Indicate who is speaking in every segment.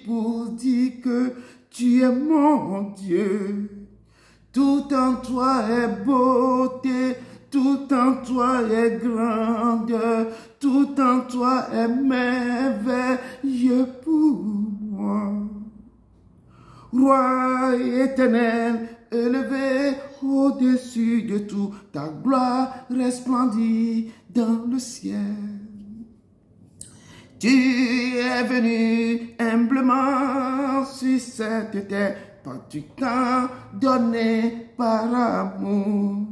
Speaker 1: pour dire que tu es mon Dieu. Tout en toi est beauté, tout en toi est grandeur, tout en toi est merveilleux pour moi. Roi éternel, élevé au-dessus de tout, ta gloire resplendit dans le ciel. Tu es venu humblement sur cette terre, par du temps donné par amour.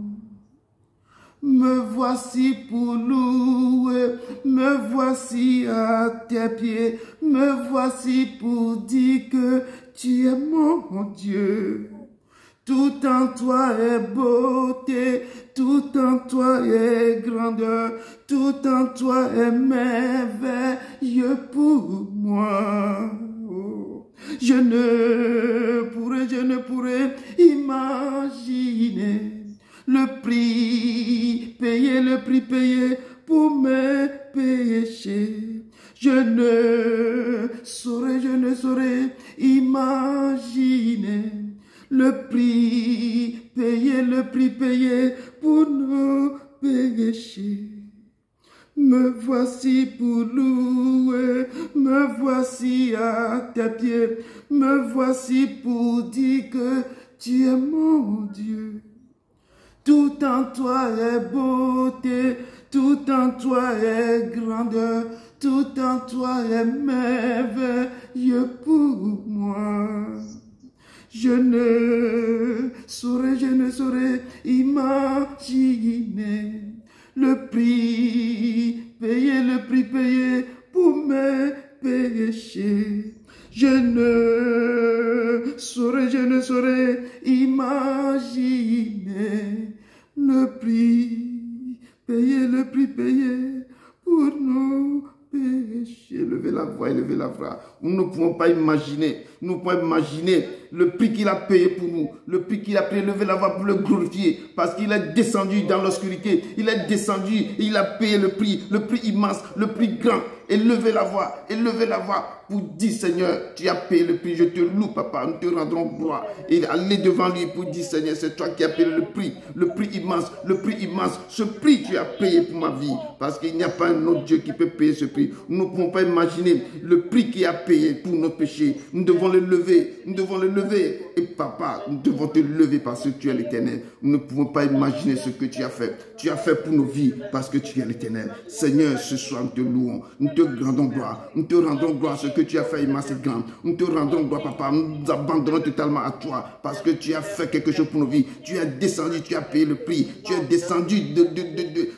Speaker 1: Me voici pour louer, me voici à tes pieds, me voici pour dire que tu es mon Dieu. Tout en toi est beauté, tout en toi est grandeur, tout en toi est merveilleux pour moi. Oh. Je ne pourrais imaginer le prix payé pour mes péchés. Je ne saurais imaginer le prix payé pour nos péchés. Me voici pour louer, me voici à tes pieds, me voici pour dire que tu es mon Dieu. Tout en toi est beauté, tout en toi est grandeur, tout en toi est merveilleux pour moi. Je ne saurais imaginer le prix payé pour mes péchés. Je ne saurais imaginer le prix payé pour nos péchés. Levez la voix, élevez la voix. Nous ne pouvons pas imaginer, le prix qu'il a payé pour nous, le prix qu'il a payé. Levez la voix pour le glorifier, parce qu'il est descendu dans l'obscurité, il est descendu, il a payé le prix immense, le prix grand. Élevez la voix pour dire Seigneur, tu as payé le prix, je te loue papa, nous te rendrons gloire. Et aller devant lui pour dire Seigneur, c'est toi qui as payé le prix immense, ce prix tu as payé pour ma vie, parce qu'il n'y a pas un autre Dieu qui peut payer ce prix. Nous ne pouvons pas imaginer le prix qu'il a payé pour nos péchés. Nous devons le lever, et papa, nous devons te lever parce que tu es l'Éternel. Nous ne pouvons pas imaginer ce que tu as fait pour nos vies, parce que tu es l'Éternel. Seigneur, ce soir nous te louons, nous te rendons gloire, nous te rendons gloire. Ce que tu as fait immense et grand, nous te rendons gloire papa, nous nous abandonnons totalement à toi, parce que tu as fait quelque chose pour nos vies. Tu es descendu, tu as payé le prix, tu es descendu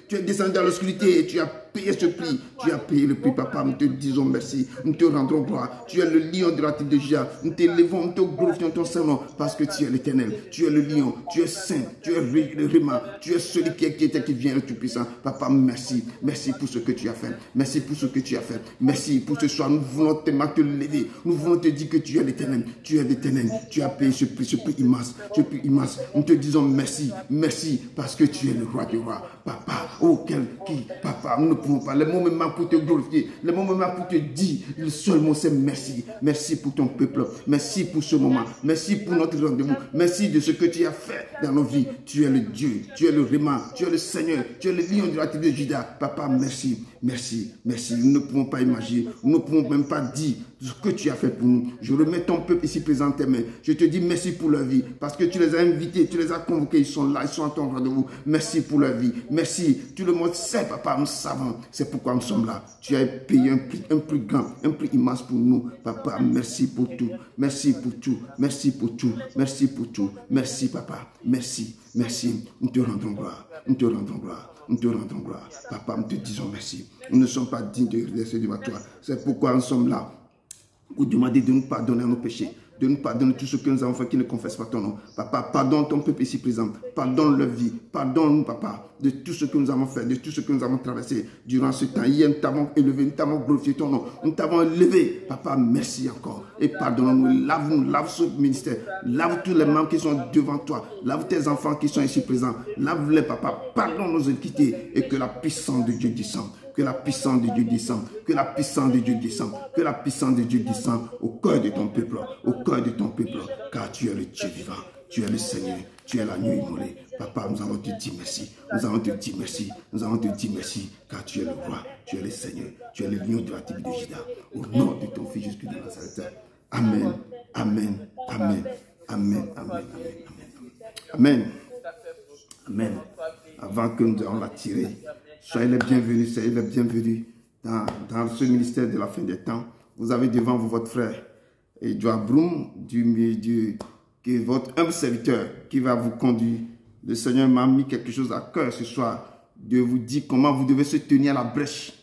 Speaker 1: tu es descendu dans l'obscurité et tu as payé ce prix, tu as payé le prix papa. Nous te disons merci, nous te rendons gloire. Tu es le lion de la tribu de Juda, nous t'élevons, nous te glorifions ton Saint-Nom, parce que tu es l'Éternel, tu es le lion, tu es saint, tu es le Réma, tu es celui qui était, qui vient, le Tout-Puissant. Papa, merci pour ce que tu as fait, merci pour ce que tu as fait, merci pour ce soir. Nous voulons te lever, nous voulons te dire que tu es l'Éternel, tu as payé ce prix immense, Nous te disons merci, parce que tu es le roi des rois, papa. Oh, papa, nous ne pouvons pas. Les mots me manquent pour te glorifier, les mots me manquent pour te dire. Le seul mot c'est merci. Merci pour ton peuple, merci pour ce moment, merci pour notre rendez-vous, merci de ce que tu as fait dans nos vies. Tu es le Dieu, tu es le Réma, tu es le Seigneur, tu es le lion de la tribu de Juda. Papa, merci. Nous ne pouvons pas imaginer, nous ne pouvons même pas dire ce que tu as fait pour nous. Je remets ton peuple ici présent en tes mains. Je te dis merci pour leur vie, parce que tu les as invités, tu les as convoqués, ils sont là, ils sont à ton rendez-vous. Merci pour leur vie, merci. Tout le monde sait, papa, nous savons, c'est pourquoi nous sommes là. Tu as payé un prix grand, un prix immense pour nous. Papa, merci pour tout, merci papa, merci. Nous te rendons gloire, papa, nous te disons merci. Nous ne sommes pas dignes de rester devant toi, c'est pourquoi nous sommes là pour demander de nous pardonner nos péchés, de nous pardonner tout ce que nous avons fait qui ne confesse pas ton nom. Papa, pardonne ton peuple ici présent, pardonne leur vie, pardonne-nous papa, de tout ce que nous avons fait, de tout ce que nous avons traversé durant ce temps. Hier, nous t'avons élevé, nous t'avons glorifié ton nom, nous t'avons élevé. Papa, merci encore. Et pardonne-nous, lave ce ministère, lave tous les membres qui sont devant toi, lave tes enfants qui sont ici présents, lave-les papa, pardonne nos iniquités et que la puissance de Dieu descende. Que la puissance de Dieu descende. Que la puissance de Dieu descende. Que la puissance de Dieu descende au cœur de ton peuple. Au cœur de ton peuple. Car tu es le Dieu vivant. Tu es le Seigneur. Tu es l'agneau immolé. Papa, nous allons te dire merci. Nous allons te dire merci. Nous allons te dire merci. Car tu es le roi. Tu es le Seigneur. Tu es le lion de la tribu de Juda. Au nom de ton Fils Jésus de Nazareth. Amen. Amen. Amen. Amen. Amen. Amen. Amen. Avant que nous allons la tirer, soyez les bienvenus dans ce ministère de la fin des temps. Vous avez devant vous votre frère Edouard Broum, qui est votre humble serviteur, qui va vous conduire. Le Seigneur m'a mis quelque chose à cœur ce soir, de vous dire comment vous devez se tenir à la brèche.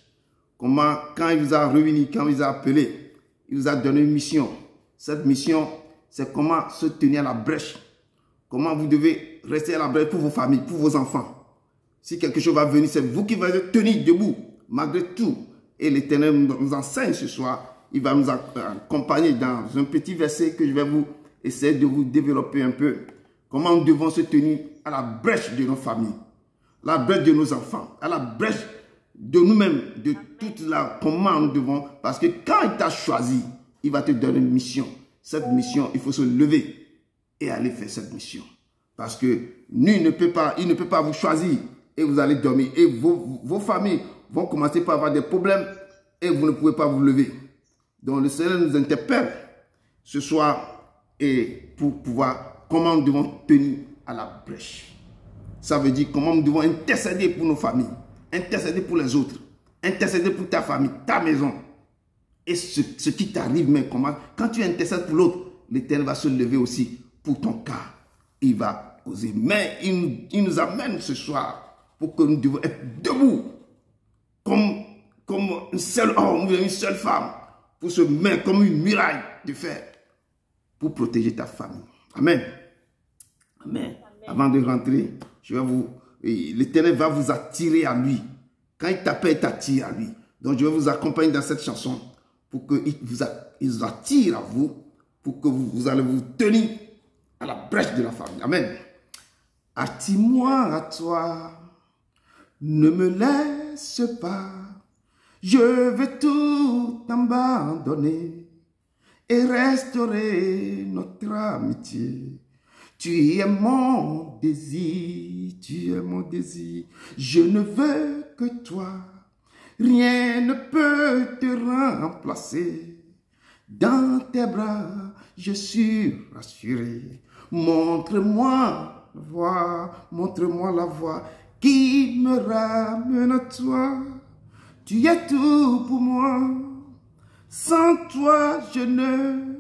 Speaker 1: Comment, quand il vous a réuni, quand il vous a appelé, il vous a donné une mission. Cette mission, c'est comment se tenir à la brèche. Comment vous devez rester à la brèche pour vos familles, pour vos enfants. Si quelque chose va venir, c'est vous qui allez tenir debout, malgré tout. Et l'Éternel nous enseigne ce soir. Il va nous accompagner dans un petit verset que je vais vous essayer de vous développer un peu. Comment nous devons se tenir à la brèche de nos familles, à la brèche de nos enfants, à la brèche de nous-mêmes, de toute la... Comment nous devons... Parce que quand il t'a choisi, il va te donner une mission. Cette mission, il faut se lever et aller faire cette mission. Parce que il ne peut pas vous choisir et vous allez dormir. Et vos familles vont commencer par avoir des problèmes et vous ne pouvez pas vous lever. Donc le Seigneur nous interpelle ce soir et pour pouvoir, comment nous devons tenir à la brèche. Ça veut dire comment nous devons intercéder pour nos familles, intercéder pour les autres, intercéder pour ta famille, ta maison. Et ce qui t'arrive, mais comment, quand tu intercèdes pour l'autre, l'Éternel va se lever aussi pour ton cas. Il va oser. Mais il nous amène ce soir pour que nous devons être debout comme un seul homme ou une seule femme pour se mettre comme une muraille de fer pour protéger ta famille. Amen. Amen. Avant de rentrer, l'Éternel va vous attirer à lui. Quand il t'appelle, il t'attire à lui. Donc je vais vous accompagner dans cette chanson pour qu'il vous attire à vous, pour que vous allez vous tenir à la brèche de la famille. Amen. Attire-moi à toi, ne me laisse pas, je veux tout abandonner et restaurer notre amitié. Tu es mon désir, tu es mon désir, je ne veux que toi, rien ne peut te remplacer. Dans tes bras, je suis rassuré. Montre-moi la voie qui me ramène à toi. Tu es tout pour moi. Sans toi, je ne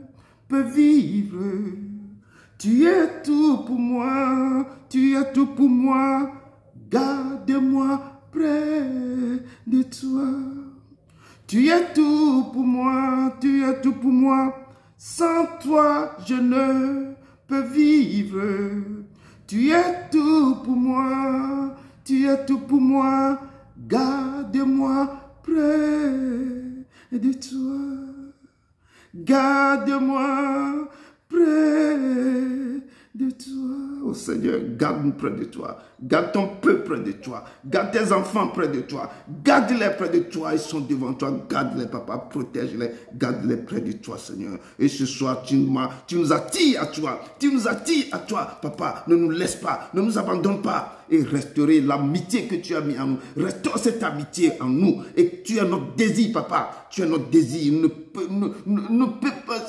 Speaker 1: peux vivre. Tu es tout pour moi. Tu es tout pour moi. Garde-moi près de toi. Tu es tout pour moi. Tu es tout pour moi. Sans toi, je ne peux vivre. Tu es tout pour moi. Tu es tout pour moi. Garde-moi près de toi. Garde-moi près de toi. Oh Seigneur, garde-nous près de toi. Garde ton peuple près de toi. Garde tes enfants près de toi. Garde-les près de toi. Ils sont devant toi. Garde-les, papa. Protège-les. Garde-les près de toi, Seigneur. Et ce soir, tu nous attires à toi. Tu nous attires à toi, papa. Ne nous laisse pas. Ne nous abandonne pas. Et restaurer l'amitié que tu as mis en nous. Restaure cette amitié en nous. Et tu es notre désir, papa. Tu es notre désir.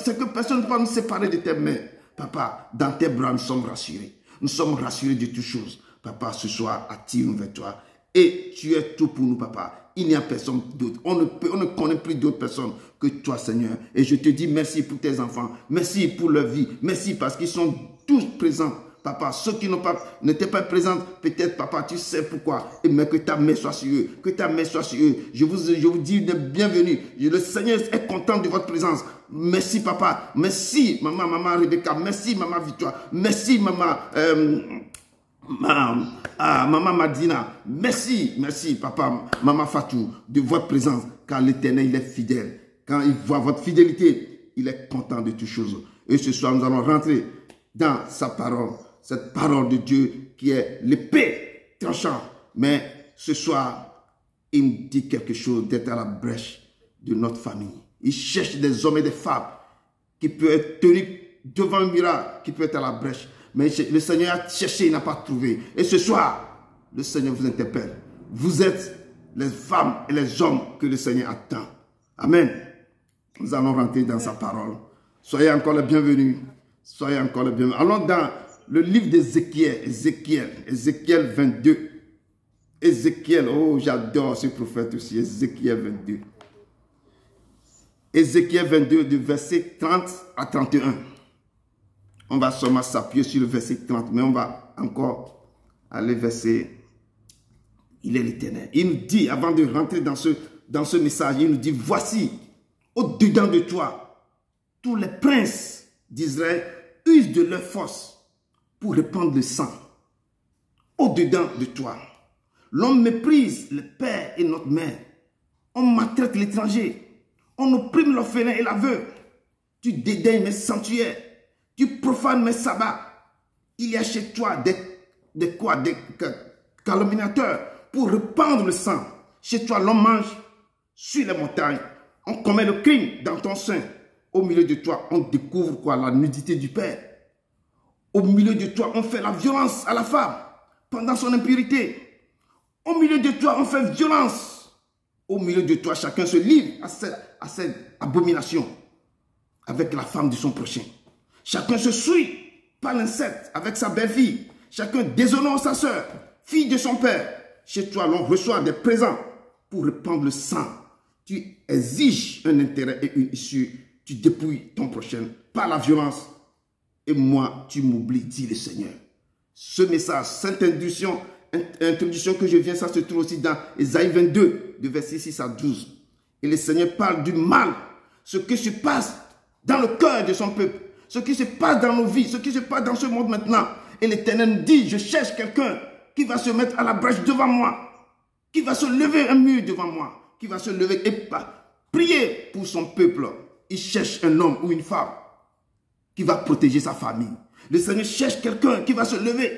Speaker 1: C'est que personne ne peut nous séparer de tes mains. Papa, dans tes bras, nous sommes rassurés. Nous sommes rassurés de toutes choses. Papa, ce soir, attire-nous vers toi. Et tu es tout pour nous, papa. Il n'y a personne d'autre. On ne connaît plus d'autres personnes que toi, Seigneur. Et je te dis merci pour tes enfants. Merci pour leur vie. Merci parce qu'ils sont tous présents. Papa, ceux qui n'étaient pas présents, peut-être, papa, tu sais pourquoi. Mais que ta main soit sur eux. Que ta main soit sur eux. Je vous dis de bienvenue. Le Seigneur est content de votre présence. Merci, papa. Merci, maman Rebecca. Merci, maman Victoire. Merci, maman Madina. Merci, papa, maman Fatou, de votre présence. Car l'Éternel, il est fidèle. Quand il voit votre fidélité, il est content de toutes choses. Et ce soir, nous allons rentrer dans sa parole. Cette parole de Dieu qui est l'épée tranchante. Mais ce soir, Il me dit quelque chose d'être à la brèche de notre famille. Il cherche des hommes et des femmes qui peuvent être tenus devant un miracle, qui peuvent être à la brèche. Mais le Seigneur a cherché, il n'a pas trouvé. Et ce soir, le Seigneur vous interpelle. Vous êtes les femmes et les hommes que le Seigneur attend. Amen. Nous allons rentrer dans sa parole. Soyez encore les bienvenus. Soyez encore les bienvenus. Allons dans le livre d'Ézéchiel. Ézéchiel 22. Ézéchiel, oh j'adore ce prophète aussi. Ézéchiel 22. Ézéchiel 22 du verset 30 à 31. On va seulement s'appuyer sur le verset 30, mais on va encore aller verset. Il est l'Éternel. Il nous dit, avant de rentrer dans ce message, il nous dit, voici, au-dedans de toi, tous les princes d'Israël usent de leur force pour répandre le sang. Au-dedans de toi. L'homme méprise le père et notre mère. On maltraite l'étranger. On opprime l'orphelin et l'aveugle. Tu dédaignes mes sanctuaires. Tu profanes mes sabbats. Il y a chez toi des calomniateurs pour répandre le sang. Chez toi, l'on mange sur les montagnes. On commet le crime dans ton sein. Au milieu de toi, on découvre quoi? La nudité du père. Au milieu de toi, on fait la violence à la femme pendant son impurité. Au milieu de toi, on fait violence. Au milieu de toi, chacun se livre à cette abomination avec la femme de son prochain. Chacun se suit par l'inceste avec sa belle-fille. Chacun déshonore sa soeur, fille de son père. Chez toi, l'on reçoit des présents pour répandre le sang. Tu exiges un intérêt et une issue. Tu dépouilles ton prochain par la violence. Et moi, tu m'oublies, dit le Seigneur. Ce message, cette introduction que je viens, ça se trouve aussi dans Ésaïe 22, de verset 6 à 12. Et le Seigneur parle du mal, ce qui se passe dans le cœur de son peuple, ce qui se passe dans nos vies, ce qui se passe dans ce monde maintenant. Et l'Éternel nous dit, je cherche quelqu'un qui va se mettre à la brèche devant moi, qui va se lever un mur devant moi, qui va se lever et prier pour son peuple. Il cherche un homme ou une femme qui va protéger sa famille. Le Seigneur cherche quelqu'un qui va se lever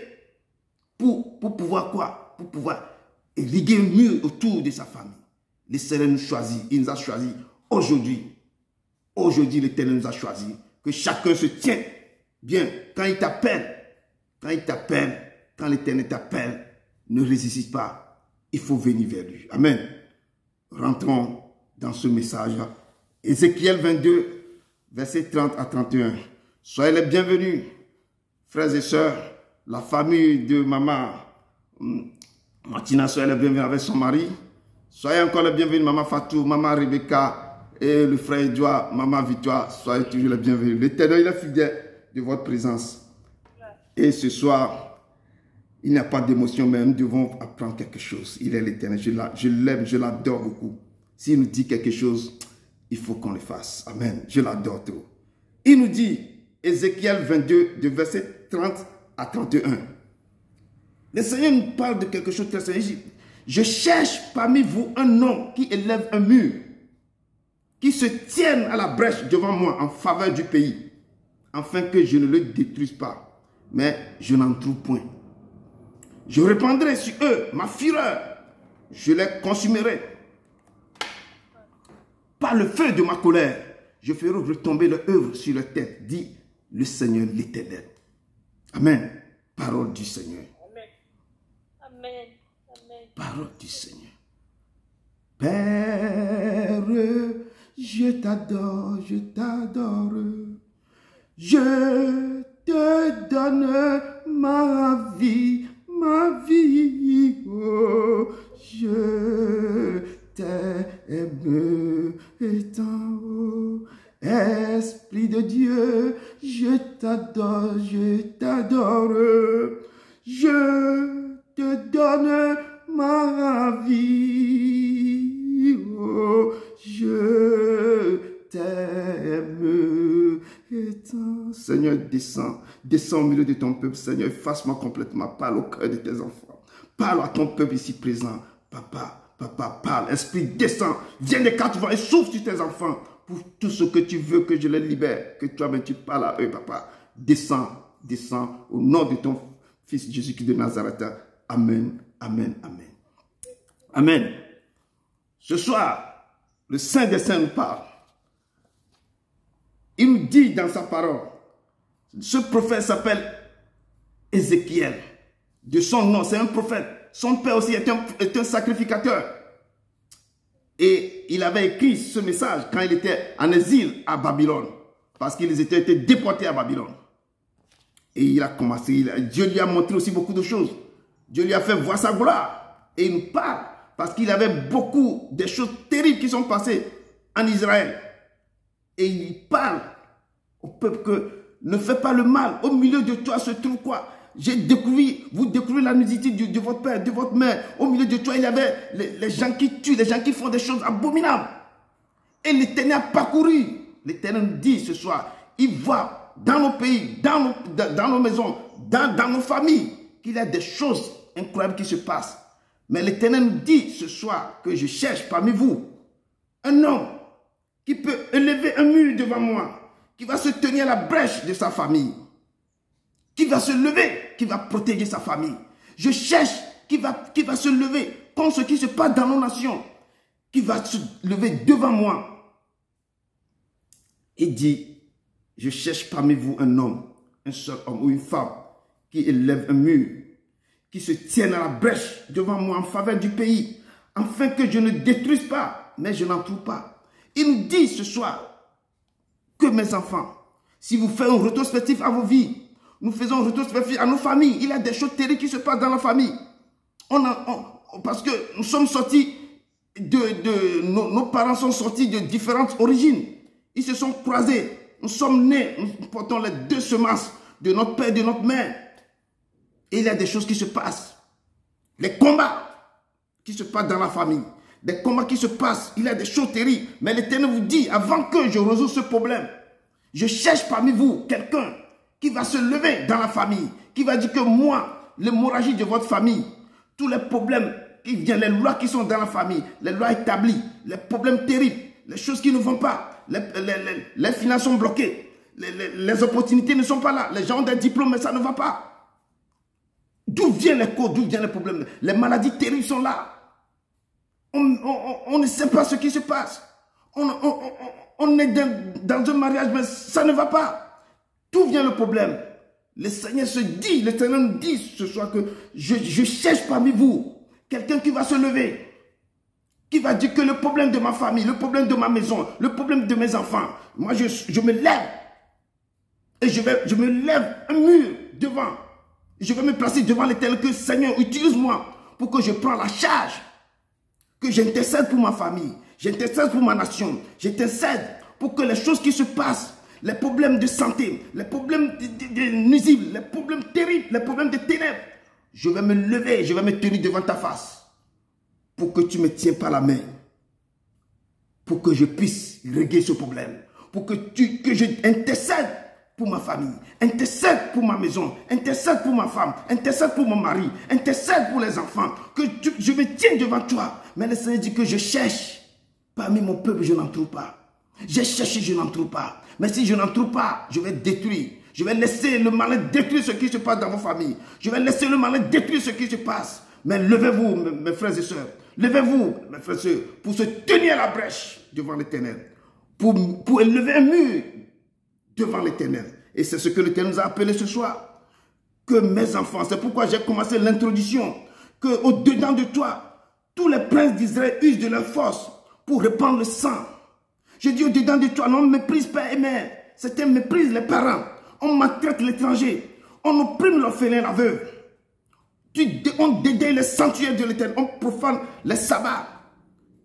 Speaker 1: pour pouvoir quoi? Pour pouvoir irriguer un mur autour de sa famille. Le Seigneur nous choisit, il nous a choisi aujourd'hui. Aujourd'hui, l'Éternel nous a choisi. Que chacun se tient bien. Quand il t'appelle, quand l'Éternel t'appelle, ne résiste pas. Il faut venir vers lui. Amen. Rentrons dans ce message. Ézéchiel 22, versets 30 à 31. Soyez les bienvenus, frères et sœurs, la famille de maman Martina, soyez les bienvenus avec son mari. Soyez encore les bienvenus, maman Fatou, maman Rebecca et le frère Edouard, maman Victoire. Soyez toujours les bienvenus. L'Éternel est fidèle de votre présence. Et ce soir, il n'y a pas d'émotion, mais nous devons apprendre quelque chose. Il est l'Éternel. Je l'aime, je l'adore beaucoup. S'il nous dit quelque chose, il faut qu'on le fasse. Amen. Je l'adore trop. Il nous dit, Ézéchiel 22, de verset 30 à 31. Le Seigneur nous parle de quelque chose de très sérieux. Je cherche parmi vous un homme qui élève un mur, qui se tienne à la brèche devant moi en faveur du pays, afin que je ne le détruise pas. Mais je n'en trouve point. Je répandrai sur eux ma fureur. Je les consumerai. Par le feu de ma colère, je ferai retomber leur œuvre sur leur tête, dit le Seigneur l'Éternel. Amen. Parole du Seigneur.
Speaker 2: Amen. Amen.
Speaker 1: Parole du Seigneur. Père, je t'adore, je t'adore. Je te donne ma vie, ma vie. Oh, je t'aime tant. Oh, Esprit de Dieu, je t'adore, je t'adore. Je te donne ma vie. Oh, je t'aime tant. Seigneur, descends au milieu de ton peuple. Seigneur, efface-moi complètement. Parle au cœur de tes enfants. Parle à ton peuple ici présent. Papa, papa, parle. Esprit, descends. Viens des quatre vents et souffle sur tes enfants. Pour tout ce que tu veux que je les libère. Que toi-même tu parles à eux, papa. Descends, descends au nom de ton Fils Jésus-Christ de Nazareth. Amen, amen, amen. Amen. Ce soir, le Saint des Saints nous parle. Il nous dit dans sa parole, ce prophète s'appelle Ézéchiel. De son nom, c'est un prophète. Son père aussi est un sacrificateur. Et il avait écrit ce message quand il était en exil à Babylone. Parce qu'ils étaient été déportés à Babylone. Et il a commencé, Dieu lui a montré aussi beaucoup de choses. Dieu lui a fait voir sa gloire. Et il nous parle. Parce qu'il avait beaucoup de choses terribles qui sont passées en Israël. Et il parle au peuple que ne fais pas le mal. Au milieu de toi se trouve quoi? J'ai découvert, vous découvrez la nudité de votre père, de votre mère. Au milieu de toi, il y avait les gens qui tuent, les gens qui font des choses abominables. Et l'Éternel a parcouru. L'Éternel nous dit ce soir, il voit dans nos pays, dans nos maisons, dans nos familles, qu'il y a des choses incroyables qui se passent. Mais l'Éternel nous dit ce soir que je cherche parmi vous un homme qui peut élever un mur devant moi, qui va se tenir à la brèche de sa famille, qui va se lever, qui va protéger sa famille. Je cherche qui va se lever contre ce qui se passe dans nos nations, qui va se lever devant moi. Il dit, je cherche parmi vous un homme, un seul homme ou une femme qui élève un mur, qui se tienne à la brèche devant moi en faveur du pays, afin que je ne détruise pas, mais je n'en trouve pas. Il nous dit ce soir que mes enfants, si vous faites un rétrospectif à vos vies, nous faisons un rétrospectif à nos familles. Il y a des choses terribles qui se passent dans la famille. Parce que nous sommes sortis nos parents sont sortis de différentes origines. Ils se sont croisés. Nous sommes nés, nous portons les deux semences de notre père et de notre mère. Et il y a des choses qui se passent. Les combats qui se passent dans la famille. Des combats qui se passent. Il y a des choses terribles. Mais l'Éternel vous dit, avant que je résolve ce problème, je cherche parmi vous quelqu'un qui va se lever dans la famille, qui va dire que moi, l'hémorragie de votre famille, tous les problèmes qui viennent, les lois qui sont dans la famille, les lois établies, les problèmes terribles, les choses qui ne vont pas, les finances sont bloquées, les opportunités ne sont pas là, les gens ont des diplômes mais ça ne va pas. D'où viennent les causes, d'où viennent les problèmes? Les maladies terribles sont là. On ne sait pas ce qui se passe. On est dans un mariage mais ça ne va pas. D'où vient le problème? Le Seigneur se dit, le Seigneur nous dit ce soir que je cherche parmi vous quelqu'un qui va se lever, qui va dire que le problème de ma famille, le problème de ma maison, le problème de mes enfants, moi je me lève et je me lève un mur devant. Je vais me placer devant l'Éternel, que Seigneur utilise-moi pour que je prenne la charge, que j'intercède pour ma famille, j'intercède pour ma nation, j'intercède pour que les choses qui se passent, les problèmes de santé, les problèmes nuisibles, les problèmes terribles, les problèmes de ténèbres, je vais me lever, je vais me tenir devant ta face pour que tu me tiennes par la main, pour que je puisse régler ce problème, pour que je intercède pour ma famille, intercède pour ma maison, intercède pour ma femme, intercède pour mon mari, intercède pour les enfants, que je me tienne devant toi. Mais le Seigneur dit que je cherche parmi mon peuple, je n'en trouve pas. J'ai cherché, je n'en trouve pas. Mais si je n'en trouve pas, je vais détruire. Je vais laisser le malin détruire ce qui se passe dans vos familles. Je vais laisser le malin détruire ce qui se passe. Mais levez-vous, mes frères et sœurs. Levez-vous, mes frères et sœurs, pour se tenir à la brèche devant l'Éternel. Pour élever un mur devant l'Éternel. Et c'est ce que l'Éternel nous a appelé ce soir. Que mes enfants, c'est pourquoi j'ai commencé l'introduction. Que au-dedans de toi, tous les princes d'Israël usent de leur force pour répandre le sang. Je dis au-dedans de toi, on méprise père et mère. Certains méprisent les parents. On maltraite l'étranger. On opprime l'orphelin, la veuve. On dédaille les sanctuaires de l'Éternel. On profane les sabbats.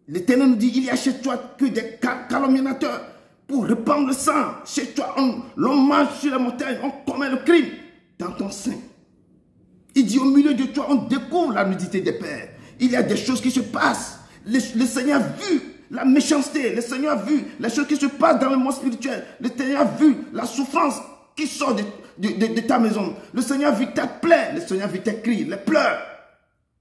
Speaker 1: L'Éternel nous dit, il y a chez toi que des calomniateurs pour répandre le sang. Chez toi, l'on mange sur la montagne. On commet le crime dans ton sein. Il dit, au milieu de toi, on découvre la nudité des pères. Il y a des choses qui se passent. Le Seigneur a vu la méchanceté, le Seigneur a vu les choses qui se passent dans le monde spirituel. Le Seigneur a vu la souffrance qui sort de ta maison. Le Seigneur a vu ta plaie, le Seigneur a vu tes cris, les pleurs.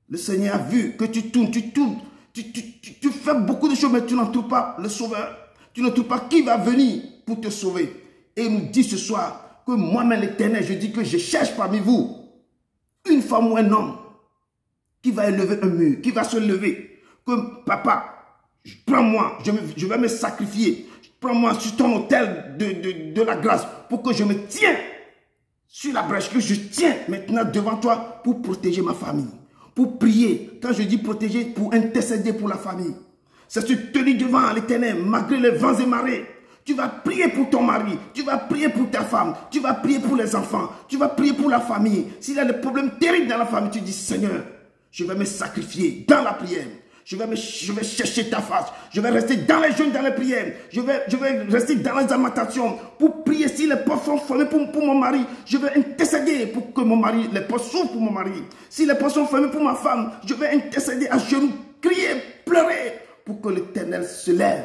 Speaker 1: Le Seigneur a vu que tu tournes, tu fais beaucoup de choses, mais tu n'en trouves pas le sauveur. Tu ne trouves pas qui va venir pour te sauver. Et il nous dit ce soir que moi-même l'Éternel, je dis que je cherche parmi vous une femme ou un homme qui va élever un mur, qui va se lever. Que papa, Prends-moi, je vais me sacrifier. Prends-moi sur ton autel de la grâce pour que je me tienne sur la brèche, que je tiens maintenant devant toi pour protéger ma famille. Pour prier, quand je dis protéger, pour intercéder pour la famille. C'est se tenir devant l'Éternel, malgré les vents et marées. Tu vas prier pour ton mari, tu vas prier pour ta femme, tu vas prier pour les enfants, tu vas prier pour la famille. S'il y a des problèmes terribles dans la famille, tu dis Seigneur, je vais me sacrifier dans la prière. Je vais chercher ta face. Je vais rester dans les jeûnes, dans les prières. Je vais rester dans les lamentations pour prier. Si les portes sont fermées pour mon mari, je vais intercéder pour que mon mari, les portes s'ouvrent pour mon mari. Si les portes sont fermées pour ma femme, je vais intercéder à genoux, crier, pleurer pour que l'Éternel se lève.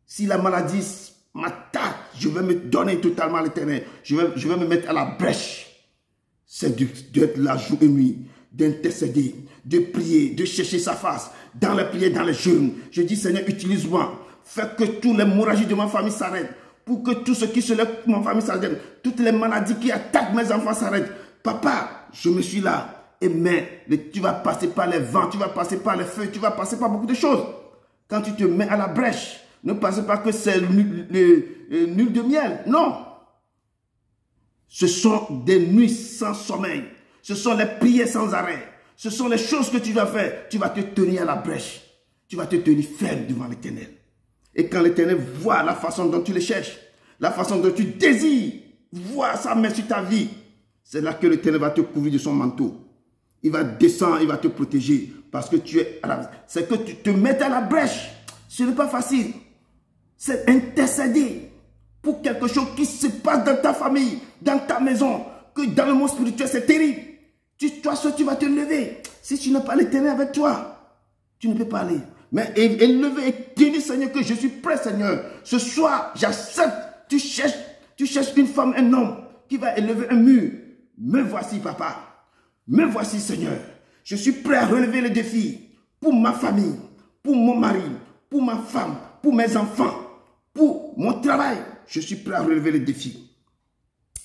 Speaker 1: Si la maladie m'attaque, je vais me donner totalement à l'Éternel. Je vais me mettre à la brèche. C'est d'être là jour et nuit, d'intercéder, de prier, de chercher sa face, dans les prières, dans les jeûnes. Je dis, Seigneur, utilise-moi. Fais que tous les hémorragies de ma famille s'arrêtent. Pour que tout ce qui se lève pour ma famille s'arrête. Toutes les maladies qui attaquent mes enfants s'arrêtent. Papa, je me suis là. Et mais, tu vas passer par les vents, tu vas passer par les feux, tu vas passer par beaucoup de choses. Quand tu te mets à la brèche, ne pensez pas que c'est nul de miel. Non. Ce sont des nuits sans sommeil. Ce sont les prières sans arrêt. Ce sont les choses que tu dois faire. Tu vas te tenir à la brèche. Tu vas te tenir ferme devant l'Éternel. Et quand l'Éternel voit la façon dont tu le cherches, la façon dont tu désires, voit sa main sur ta vie, c'est là que l'Éternel va te couvrir de son manteau. Il va descendre, il va te protéger. Parce que tu es à la... C'est que tu te mets à la brèche. Ce n'est pas facile. C'est intercéder pour quelque chose qui se passe dans ta famille, dans ta maison, que dans le monde spirituel, c'est terrible. Toi seul, tu vas te lever. Si tu n'as pas l'Éternel avec toi, tu ne peux pas aller. Mais lever et tenir, Seigneur, que je suis prêt, Seigneur. Ce soir, j'accepte. Tu cherches une femme, un homme qui va élever un mur. Me voici, papa. Me voici, Seigneur. Je suis prêt à relever le défi pour ma famille, pour mon mari, pour ma femme, pour mes enfants, pour mon travail. Je suis prêt à relever le défi.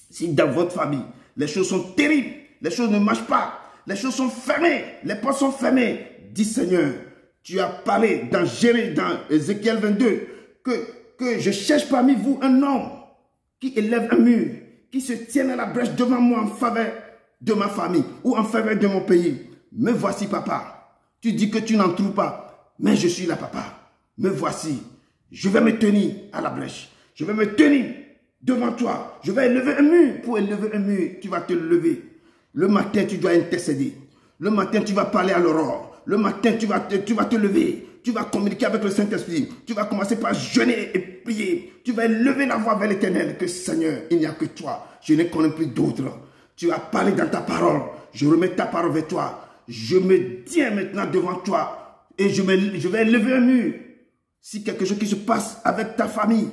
Speaker 1: Si dans votre famille, les choses sont terribles, les choses ne marchent pas, les choses sont fermées, les portes sont fermées, dis Seigneur, tu as parlé dans Ézéchiel 22 que je cherche parmi vous un homme qui élève un mur, qui se tienne à la brèche devant moi en faveur de ma famille ou en faveur de mon pays. Me voici, papa. Tu dis que tu n'en trouves pas, mais je suis là, papa. Me voici. Je vais me tenir à la brèche. Je vais me tenir devant toi. Je vais élever un mur. Pour élever un mur, tu vas te lever. Le matin, tu dois intercéder. Le matin, tu vas parler à l'aurore. Le matin, tu vas te lever. Tu vas communiquer avec le Saint-Esprit. Tu vas commencer par jeûner et prier. Tu vas élever la voix vers l'Éternel. Que Seigneur, il n'y a que toi. Je ne connais plus d'autres. Tu as parlé dans ta parole. Je remets ta parole vers toi. Je me tiens maintenant devant toi. Et je vais élever un mur. Si quelque chose qui se passe avec ta famille,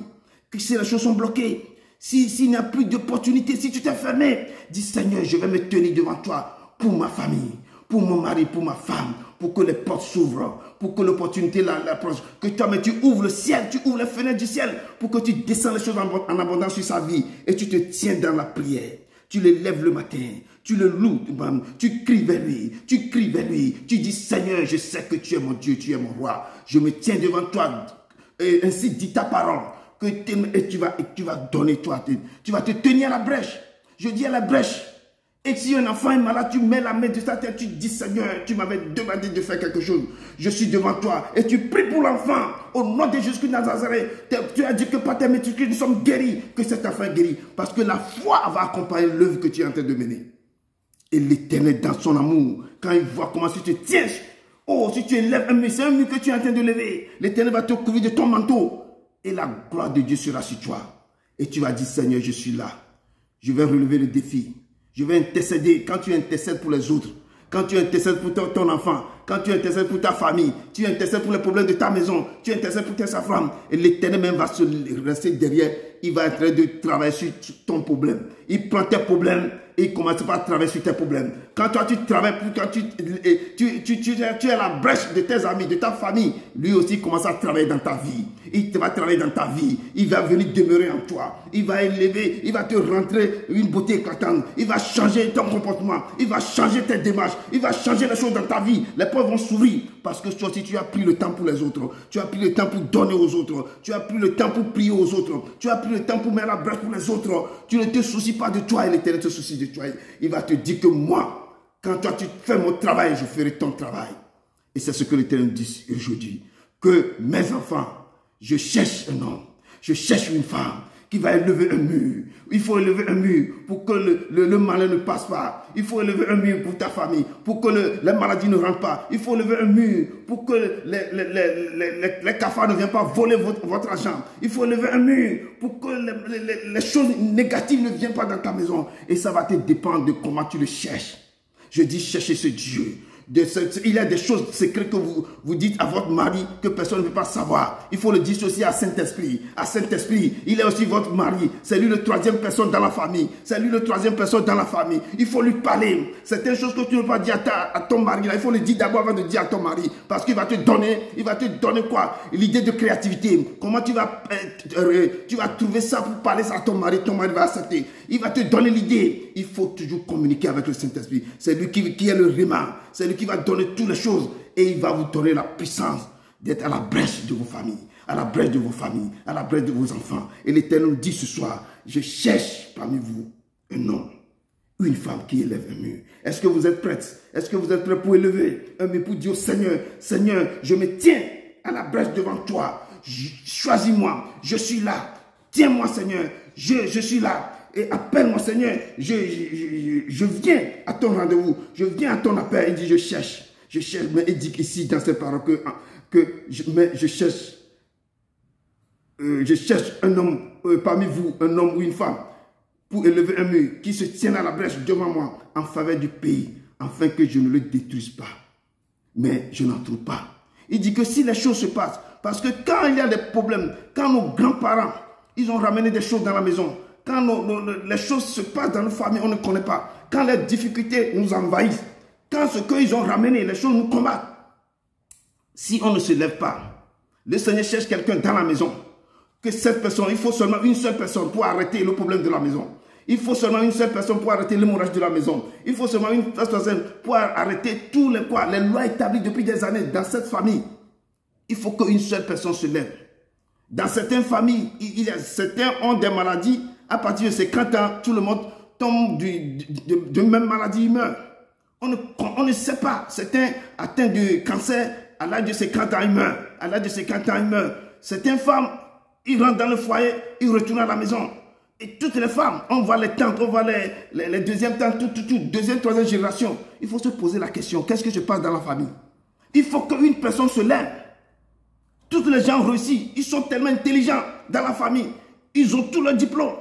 Speaker 1: que si les choses sont bloquées, s'il n'y a plus d'opportunité, si tu t'es fermé, dis Seigneur, je vais me tenir devant toi pour ma famille, pour mon mari, pour ma femme, pour que les portes s'ouvrent, pour que l'opportunité l'approche, que toi, mais tu ouvres le ciel, tu ouvres les fenêtres du ciel, pour que tu descends les choses en abondance sur sa vie et tu te tiens dans la prière. Tu le lèves le matin, tu le loues, tu cries vers lui, tu dis Seigneur, je sais que tu es mon Dieu, tu es mon roi, je me tiens devant toi, et ainsi dit ta parole, et tu vas donner toi, tu vas te tenir à la brèche, je dis à la brèche, et si un enfant est malade, tu mets la main de sa tête, tu dis Seigneur, tu m'avais demandé de faire quelque chose, je suis devant toi, et tu pries pour l'enfant, au nom de Jésus de Nazareth, tu as dit que par tes mérites, nous sommes guéris, que cet enfant est guéri, parce que la foi va accompagner l'œuvre que tu es en train de mener. Et l'Éternel, dans son amour, quand il voit comment tu te tiens, oh, si tu élèves un mur, c'est un mur que tu es en train de lever, l'Éternel va te couvrir de ton manteau, et la gloire de Dieu sera sur toi. Et tu vas dire, Seigneur, je suis là, je vais relever le défi. Je vais intercéder. Quand tu intercèdes pour les autres, quand tu intercèdes pour ton enfant, quand tu intercèdes pour ta famille, tu intercèdes pour les problèmes de ta maison, tu intercèdes pour ta femme, et l'Éternel même va se rester derrière il va être en train de travailler sur ton problème. Il prend tes problèmes et il commence par travailler sur tes problèmes. Quand toi, tu travailles, quand tu es à la brèche de tes amis, de ta famille, lui aussi commence à travailler dans ta vie. Il va travailler dans ta vie. Il va venir demeurer en toi. Il va élever, il va te rentrer une beauté éclatante. Il va changer ton comportement. Il va changer tes démarches. Il va changer les choses dans ta vie. Les portes vont s'ouvrir parce que toi aussi, tu as pris le temps pour les autres. Tu as pris le temps pour donner aux autres. Tu as pris le temps pour prier aux autres. Tu as pris le temps pour mettre la brèche pour les autres. Tu ne te soucies pas de toi et l'Éternel se soucie de toi. Il va te dire que moi, quand toi tu fais mon travail, je ferai ton travail. Et c'est ce que l'Éternel dit aujourd'hui. Que mes enfants, je cherche un homme, je cherche une femme qui va élever un mur. Il faut élever un mur pour que le malin ne passe pas. Il faut élever un mur pour ta famille, pour que les maladies ne rentrent pas. Il faut élever un mur pour que les cafards ne viennent pas voler votre argent. Il faut élever un mur pour que les choses négatives ne viennent pas dans ta maison. Et ça va te dépendre de comment tu le cherches. Je dis chercher ce Dieu. Il y a des choses secrètes que vous dites à votre mari que personne ne peut pas savoir. Il faut le dire aussi à Saint-Esprit. À Saint-Esprit, il est aussi votre mari. C'est lui le troisième personne dans la famille. C'est lui le troisième personne dans la famille. Il faut lui parler. Certaines choses que tu ne peux pas dire à ton mari. Là, il faut le dire d'abord avant de dire à ton mari. Parce qu'il va te donner quoi? L'idée de créativité. Comment tu vas trouver ça pour parler ça à ton mari. Ton mari va accepter. Il va te donner l'idée. Il faut toujours communiquer avec le Saint-Esprit. C'est lui qui est le réma. C'est lui qui va donner toutes les choses et il va vous donner la puissance d'être à la brèche de vos familles, à la brèche de vos familles, à la brèche de vos enfants. Et l'Éternel nous dit ce soir, je cherche parmi vous un homme, une femme qui élève un mur. Est-ce que vous êtes prêts? Est-ce que vous êtes prêts pour élever un mur pour dire au Seigneur, Seigneur, je me tiens à la brèche devant toi. Choisis-moi, je suis là. Tiens-moi Seigneur, je suis là. Et appelle-moi Seigneur, je viens à ton rendez-vous, je viens à ton appel. Il dit je cherche, mais il dit ici dans ces paroles que je cherche un homme parmi vous, un homme ou une femme, pour élever un mur qui se tienne à la brèche devant moi en faveur du pays, afin que je ne le détruise pas. Mais je n'en trouve pas. Il dit que si les choses se passent, parce que quand il y a des problèmes, quand nos grands-parents, ils ont ramené des choses dans la maison, quand les choses se passent dans nos familles, on ne connaît pas. Quand les difficultés nous envahissent, quand ce qu'ils ont ramené, les choses nous combattent. Si on ne se lève pas, le Seigneur cherche quelqu'un dans la maison. Que cette personne, il faut seulement une seule personne pour arrêter le problème de la maison. Il faut seulement une seule personne pour arrêter l'hémorragie de la maison. Il faut seulement une personne pour arrêter tous les lois établies depuis des années dans cette famille. Il faut qu'une seule personne se lève. Dans certaines familles, certains ont des maladies. À partir de ses 40 ans, tout le monde tombe de même maladie, il meurt. On ne sait pas. Certains atteints de cancer, à l'âge de ses 40 ans, ils meurent. À l'âge de ses 40 ans, ils meurent. Certaines femmes, ils rentrent dans le foyer, ils retournent à la maison. Et toutes les femmes, on voit les tantes, on voit les deuxièmes tantes, deuxième, troisième génération. Il faut se poser la question, qu'est-ce que je passe dans la famille? Il faut qu'une personne se lève. Tous les gens réussissent, ils sont tellement intelligents dans la famille. Ils ont tous leurs diplômes.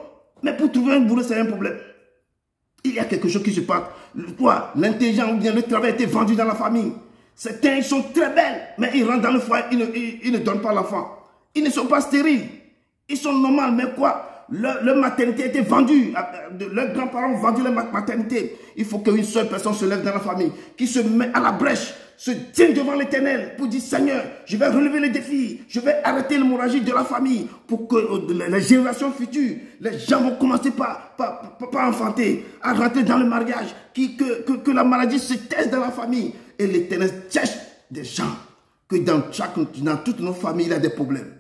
Speaker 1: Mais pour trouver un boulot, c'est un problème. Il y a quelque chose qui se passe. L'intelligence ou bien le travail a été vendu dans la famille. Certains, ils sont très belles, mais ils rentrent dans le foyer, ils ne donnent pas l'enfant. Ils ne sont pas stériles. Ils sont normaux, mais leur maternité a été vendue. Leurs grands-parents ont vendu leur maternité. Il faut qu'une seule personne se lève dans la famille, qui se met à la brèche, se tient devant l'Éternel pour dire Seigneur, je vais relever les défis, je vais arrêter l'hémorragie de la famille pour que les générations futures, les gens vont commencer pas enfanter, à rentrer dans le mariage, que la maladie se taise dans la famille. Et l'Éternel cherche des gens, que dans toutes nos familles, il y a des problèmes.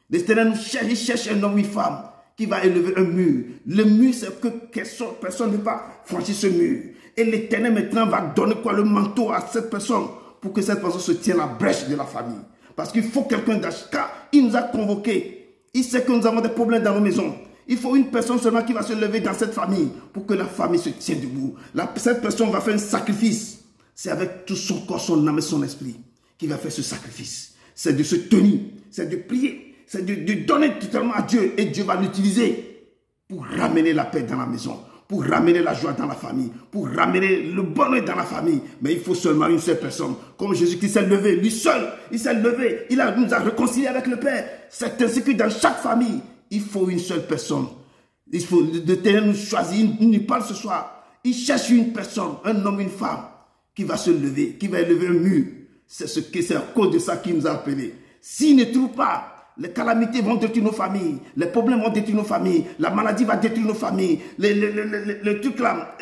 Speaker 1: L'Éternel nous cherche, il cherche un homme ou une femme qui va élever un mur. Le mur, c'est que personne ne peut pas franchir ce mur. Et l'Éternel maintenant va donner le manteau à cette personne pour que cette personne se tienne à la brèche de la famille. Parce qu'il faut quelqu'un d'Achka. Il nous a convoqués. Il sait que nous avons des problèmes dans nos maisons. Il faut une personne seulement qui va se lever dans cette famille pour que la famille se tienne debout. Cette personne va faire un sacrifice. C'est avec tout son corps, son âme et son esprit qu'il va faire ce sacrifice. C'est de se tenir, c'est de prier, c'est de donner totalement à Dieu. Et Dieu va l'utiliser pour ramener la paix dans la maison, pour ramener la joie dans la famille, pour ramener le bonheur dans la famille. Mais il faut seulement une seule personne. Comme Jésus-Christ s'est levé, lui seul, il s'est levé, nous a réconciliés avec le Père. C'est ainsi que dans chaque famille, il faut une seule personne. Il faut l'Éternel nous choisir, il nous parle ce soir. Il cherche une personne, un homme, une femme, qui va se lever, qui va élever un mur. C'est à cause de ça qu'il nous a appelés. S'il ne trouve pas, les calamités vont détruire nos familles, les problèmes vont détruire nos familles, la maladie va détruire nos familles, le truc là,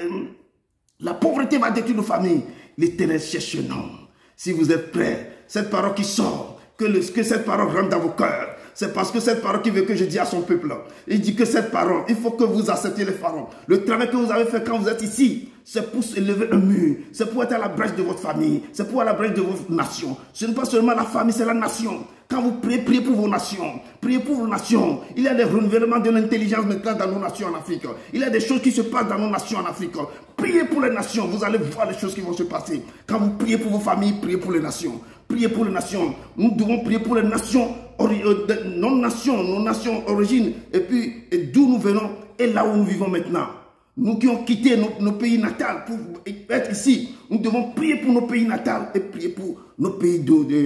Speaker 1: la pauvreté va détruire nos familles. L'Éternel cherche un homme. Si vous êtes prêts, cette parole qui sort, que cette parole rentre dans vos cœurs. C'est parce que cette parole qui veut que je dis à son peuple. Il dit que cette parole, il faut que vous acceptiez les paroles. Le travail que vous avez fait quand vous êtes ici, c'est pour élever un mur. C'est pour être à la brèche de votre famille. C'est pour être à la brèche de votre nation. Ce n'est pas seulement la famille, c'est la nation. Quand vous priez, priez pour vos nations. Priez pour vos nations. Il y a des renouvellements de l'intelligence maintenant dans nos nations en Afrique. Il y a des choses qui se passent dans nos nations en Afrique. Priez pour les nations. Vous allez voir les choses qui vont se passer. Quand vous priez pour vos familles, priez pour les nations. Priez pour les nations. Nous devons prier pour les nations, nos nations origines, et puis d'où nous venons et là où nous vivons maintenant. Nous qui avons quitté nos pays natals pour être ici, nous devons prier pour nos pays natals et prier pour nos pays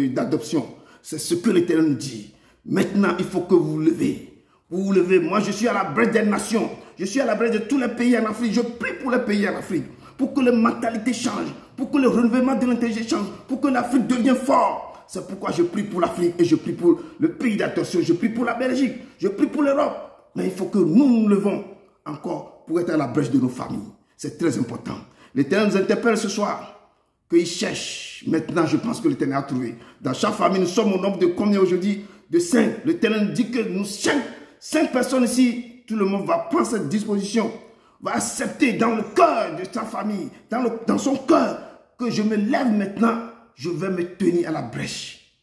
Speaker 1: d'adoption. C'est ce que l'Éternel nous dit. Maintenant, il faut que vous vous levez. Vous vous levez. Moi, je suis à la brèche des nations. Je suis à la brèche de tous les pays en Afrique. Je prie pour les pays en Afrique. Pour que les mentalités changent. Pour que le renouvellement de l'intelligence change. Pour que l'Afrique devienne forte. C'est pourquoi je prie pour l'Afrique et je prie pour le pays d'adoption. Je prie pour la Belgique. Je prie pour l'Europe. Mais il faut que nous nous levons encore pour être à la brèche de nos familles. C'est très important. L'Éternel nous interpelle ce soir. Qu'il cherche. Maintenant, je pense que l'Éternel a trouvé. Dans chaque famille, nous sommes au nombre de combien aujourd'hui? De 5. L'Éternel dit que nous, 5 personnes ici, tout le monde va prendre cette disposition, va accepter dans le cœur de sa famille, dans son cœur, que je me lève maintenant, je vais me tenir à la brèche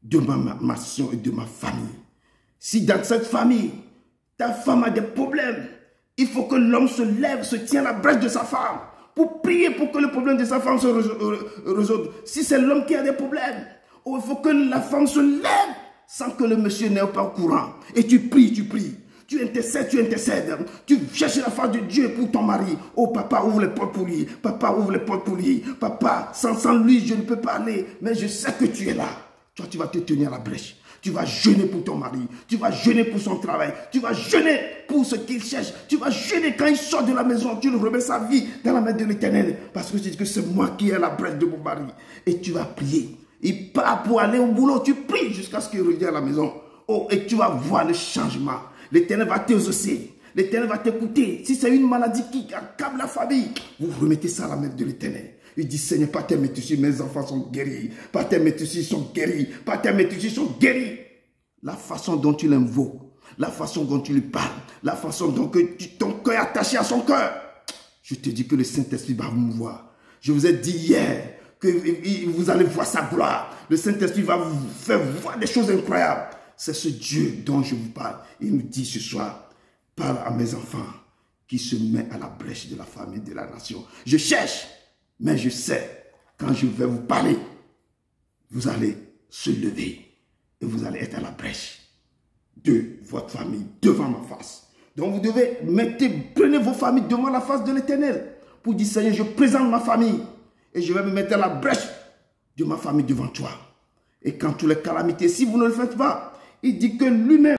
Speaker 1: de ma nation et de ma famille. Si dans cette famille, ta femme a des problèmes, il faut que l'homme se lève, se tienne à la brèche de sa femme, pour prier pour que le problème de sa femme se résolve. Si c'est l'homme qui a des problèmes, il faut que la femme se lève sans que le monsieur n'ait pas au courant. Et tu pries, tu intercèdes, tu cherches la face de Dieu pour ton mari. Oh papa, ouvre les portes pour lui. Papa, ouvre les portes pour lui. Papa, sans lui, je ne peux pas aller. Mais je sais que tu es là. Toi, tu vas te tenir à la brèche. Tu vas jeûner pour ton mari. Tu vas jeûner pour son travail. Tu vas jeûner pour ce qu'il cherche. Tu vas jeûner quand il sort de la maison. Tu lui remets sa vie dans la main de l'Éternel. Parce que tu dis que c'est moi qui ai la brèche de mon mari. Et tu vas prier. Il part pour aller au boulot. Tu pries jusqu'à ce qu'il revienne à la maison. Oh, et tu vas voir le changement. L'Éternel va t'exaucer. L'Éternel va t'écouter. Si c'est une maladie qui accable la famille, vous remettez ça à la main de l'Éternel. Il dit, Seigneur, par tes métiers, mes enfants sont guéris. Par tes métiers, ils sont guéris. Par tes métiers, ils sont guéris. La façon dont tu l'invoques, la façon dont tu lui parles, la façon dont ton cœur est attaché à son cœur. Je te dis que le Saint-Esprit va vous voir. Je vous ai dit hier que vous allez voir sa gloire. Le Saint-Esprit va vous faire voir des choses incroyables. C'est ce Dieu dont je vous parle. Il nous dit ce soir, parle à mes enfants qui se met à la brèche de la famille, de la nation. Je cherche, mais je sais, quand je vais vous parler, vous allez se lever et vous allez être à la brèche de votre famille, devant ma face. Donc vous devez prenez vos familles devant la face de l'Éternel pour dire, Seigneur, je présente ma famille et je vais me mettre à la brèche de ma famille devant toi. Et quand toutes les calamités, si vous ne le faites pas, il dit que lui-même